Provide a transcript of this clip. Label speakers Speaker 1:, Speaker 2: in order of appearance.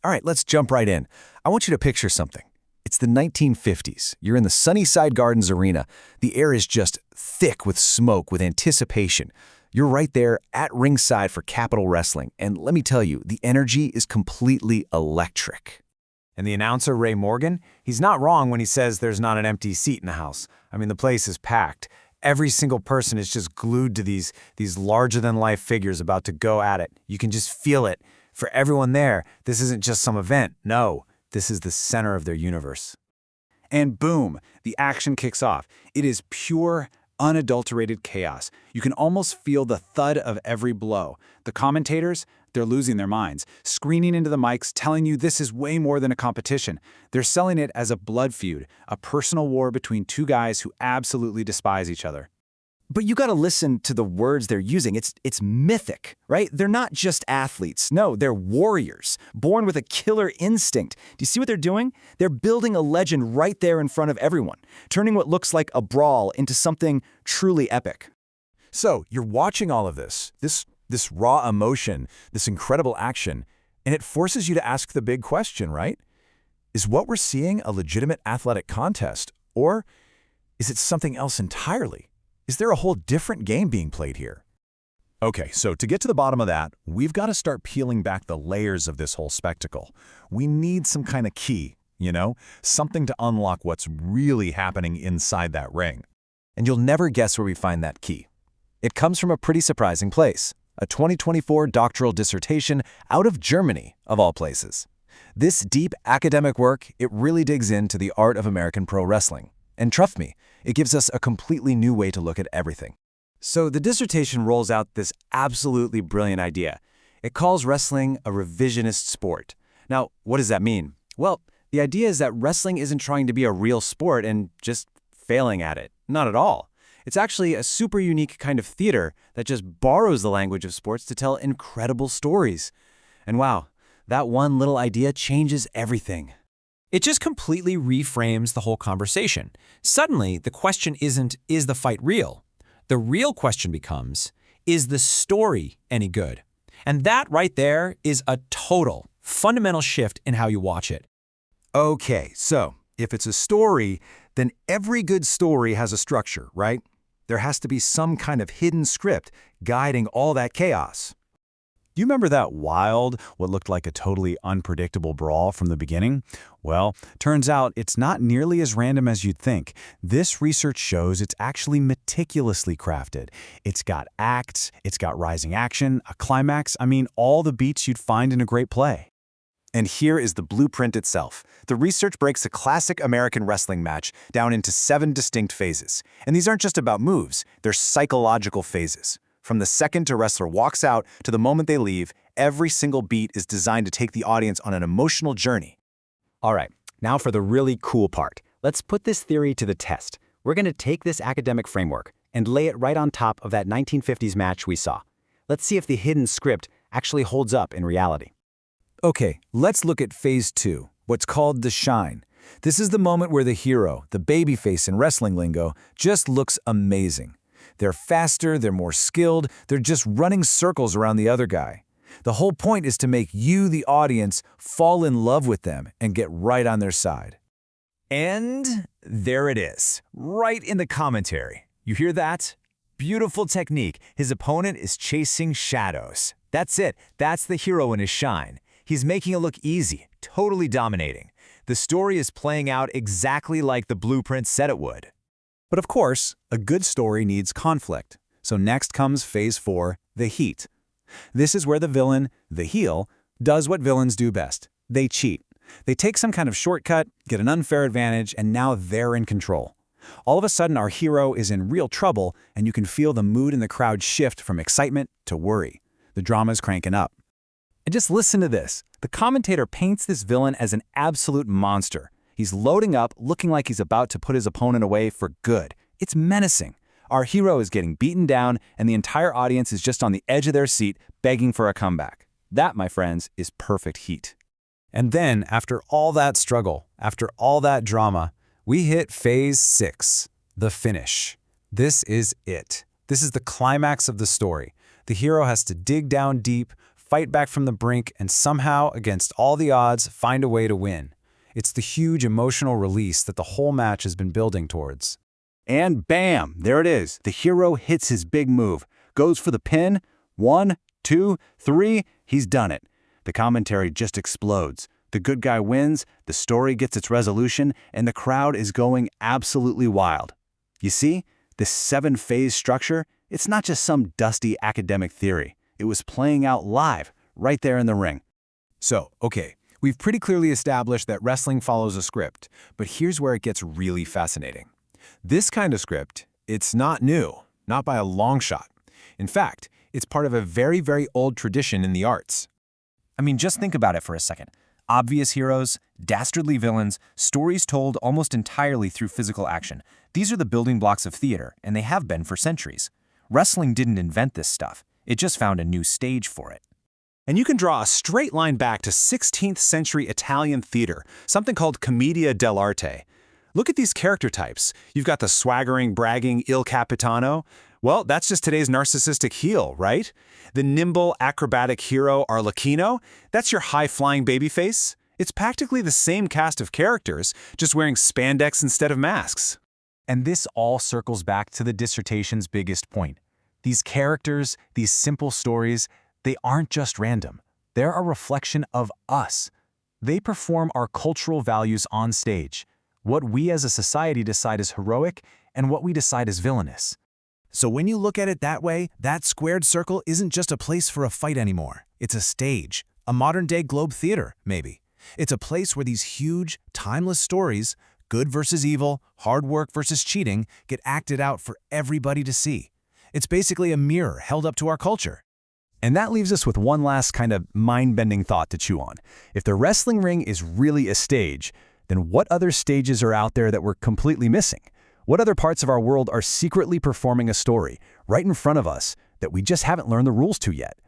Speaker 1: All right, let's jump right in. I want you to picture something. It's the 1950s. You're in the Sunnyside Gardens Arena. The air is just thick with smoke, with anticipation. You're right there at ringside for Capitol Wrestling, and let me tell you, the energy is completely electric.
Speaker 2: And the announcer, Ray Morgan, he's not wrong when he says there's not an empty seat in the house. I mean, the place is packed. Every single person is just glued to these larger-than-life figures about to go at it. You can just feel it. For everyone there, this isn't just some event. No, this is the center of their universe.
Speaker 3: And boom, the action kicks off. It is pure, unadulterated chaos. You can almost feel the thud of every blow. The commentators, they're losing their minds, screaming into the mics, telling you this is way more than a competition. They're selling it as a blood feud, a personal war between two guys who absolutely despise each other.
Speaker 1: But you got to listen to the words they're using. It's mythic, right? They're not just athletes. No, they're warriors, born with a killer instinct. Do you see what they're doing? They're building a legend right there in front of everyone, turning what looks like a brawl into something truly epic.
Speaker 4: So you're watching all of this raw emotion, this incredible action, and it forces you to ask the big question, right? Is what we're seeing a legitimate athletic contest, or is it something else entirely? Is there a whole different game being played here? Okay, so to get to the bottom of that, we've got to start peeling back the layers of this whole spectacle. We need some kind of key, something to unlock what's really happening inside that ring.
Speaker 1: And you'll never guess where we find that key. It comes from a pretty surprising place, a 2024 doctoral dissertation out of Germany, of all places. This deep academic work, it really digs into the art of American pro wrestling. And trust me, it gives us a completely new way to look at everything.
Speaker 2: So the dissertation rolls out this absolutely brilliant idea. It calls wrestling a revisionist sport. Now, what does that mean? Well, the idea is that wrestling isn't trying to be a real sport and just failing at it. Not at all. It's actually a super unique kind of theater that just borrows the language of sports to tell incredible stories. And wow, that one little idea changes everything.
Speaker 5: It just completely reframes the whole conversation. Suddenly, the question isn't, is the fight real? The real question becomes, is the story any good? And that right there is a total, fundamental shift in how you watch it.
Speaker 4: Okay, so if it's a story, then every good story has a structure, right? There has to be some kind of hidden script guiding all that chaos. Do you remember that wild, what looked like a totally unpredictable brawl from the beginning? Well, turns out it's not nearly as random as you'd think. This research shows it's actually meticulously crafted. It's got acts, it's got rising action, a climax, all the beats you'd find in a great play.
Speaker 1: And here is the blueprint itself. The research breaks a classic American wrestling match down into 7 distinct phases. And these aren't just about moves, they're psychological phases. From the second a wrestler walks out to the moment they leave, every single beat is designed to take the audience on an emotional journey.
Speaker 6: All right, now for the really cool part. Let's put this theory to the test. We're going to take this academic framework and lay it right on top of that 1950s match we saw. Let's see if the hidden script actually holds up in reality.
Speaker 4: Okay, let's look at phase 2, what's called the shine. This is the moment where the hero, the babyface in wrestling lingo, just looks amazing. They're faster, they're more skilled, they're just running circles around the other guy. The whole point is to make you, the audience, fall in love with them and get right on their side.
Speaker 2: And there it is, right in the commentary. You hear that? Beautiful technique. His opponent is chasing shadows. That's it. That's the hero in his shine. He's making it look easy, totally dominating. The story is playing out exactly like the blueprint said it would.
Speaker 3: But of course, a good story needs conflict. So next comes phase 4, the heat. This is where the villain, the heel, does what villains do best. They cheat. They take some kind of shortcut, get an unfair advantage, and now they're in control. All of a sudden, our hero is in real trouble, and you can feel the mood in the crowd shift from excitement to worry. The drama's cranking up. And just listen to this. The commentator paints this villain as an absolute monster. He's loading up, looking like he's about to put his opponent away for good. It's menacing. Our hero is getting beaten down, and the entire audience is just on the edge of their seat, begging for a comeback. That, my friends, is perfect heat.
Speaker 2: And then, after all that struggle, after all that drama, we hit phase 6, the finish. This is it. This is the climax of the story. The hero has to dig down deep,
Speaker 3: fight back from the brink, and somehow, against all the odds, find a way to win. It's the huge emotional release that the whole match has been building towards.
Speaker 2: And bam, there it is. The hero hits his big move, goes for the pin. 1, 2, 3, he's done it. The commentary just explodes. The good guy wins, the story gets its resolution, and the crowd is going absolutely wild. You see, this 7-phase structure, it's not just some dusty academic theory. It was playing out live, right there in the ring.
Speaker 3: So, okay, we've pretty clearly established that wrestling follows a script, but here's where it gets really fascinating. This kind of script, it's not new, not by a long shot. In fact, it's part of a very, very old tradition in the arts.
Speaker 5: I mean, just think about it for a second. Obvious heroes, dastardly villains, stories told almost entirely through physical action. These are the building blocks of theater, and they have been for centuries. Wrestling didn't invent this stuff. It just found a new stage for it.
Speaker 3: And you can draw a straight line back to 16th century Italian theater, something called commedia dell'arte. Look at these character types. You've got the swaggering, bragging Il Capitano. Well, that's just today's narcissistic heel, right? The nimble, acrobatic hero Arlecchino, that's your high-flying babyface. It's practically the same cast of characters, just wearing spandex instead of masks. And this all circles back to the dissertation's biggest point. These characters, these simple stories, they aren't just random. They're a reflection of us. They perform our cultural values on stage, what we as a society decide is heroic and what we decide is villainous. So when you look at it that way, that squared circle isn't just a place for a fight anymore. It's a stage, a modern-day Globe Theater, maybe. It's a place where these huge, timeless stories, good versus evil, hard work versus cheating, get acted out for everybody to see. It's basically a mirror held up to our culture. And that leaves us with one last kind of mind-bending thought to chew on. If the wrestling ring is really a stage, then what other stages are out there that we're completely missing? What other parts of our world are secretly performing a story right in front of us that we just haven't learned the rules to yet?